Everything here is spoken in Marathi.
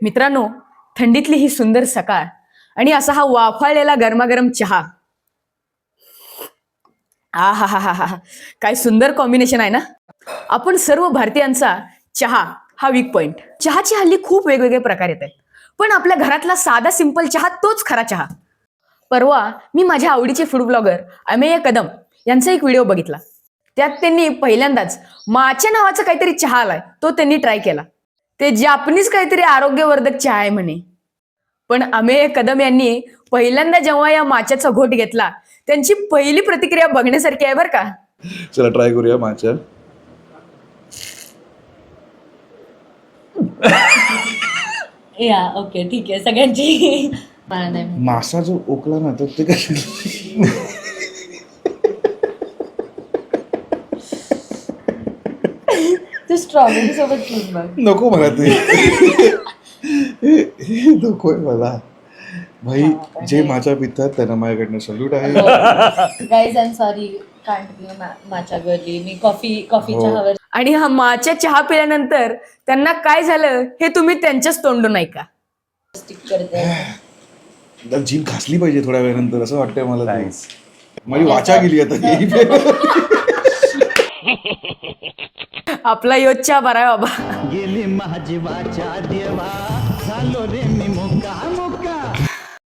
मित्रांनो, थंडीतली ही सुंदर सकाळ आणि असा हा वाफाळलेला गरमागरम चहा. आ हा हा हा हा, काय सुंदर कॉम्बिनेशन आहे ना. आपण सर्व भारतीयांचा चहा हा वीक पॉइंट. चहाची हल्ली खूप वेगवेगळे प्रकार येत आहेत, पण आपल्या घरातला साधा सिंपल चहा तोच खरा चहा. परवा मी माझ्या आवडीचे फूड ब्लॉगर अमेय कदम यांचा एक व्हिडिओ बघितला. त्यात त्यांनी पहिल्यांदाच माच्या नावाचा काहीतरी चहा आलाय तो त्यांनी ट्राय केला. ते जापनीज काहीतरी आरोग्यवर्धक चहा आहे म्हणे. पण अमेय कदम यांनी पहिल्यांदा जेव्हा या माच्याचा घोट घेतला, त्यांची पहिली प्रतिक्रिया बघण्यासारखी आहे बरं का. चला ट्राय करूया माच्या. या ओके ठीक आहे सगळ्यांची. मासा जो ओकला ना तर ते कशी तू स्ट्रॉबेरी सोबत पिऊन बघ. नको मला ते नकोय मला भाई. जे माझ्या पितात त्यांना माझ्याकडनं सल्यूट आहे. Guys I am sorry can't पिऊ माचा गर्ली. मी कॉफी चहावर. आणि हा माच्या चहा पिल्यानंतर त्यांना काय झालं हे तुम्ही त्यांच्याच तोंडून ऐका. स्टिक करते. जीभ घासली पाहिजे थोड्या वेळानंतर असं वाटतंय मला. माझी वाचा गेली आता. आपला योजच्या बरा बाबा. गेली माझी वाचा देवा झालो रे मी मुक्काम.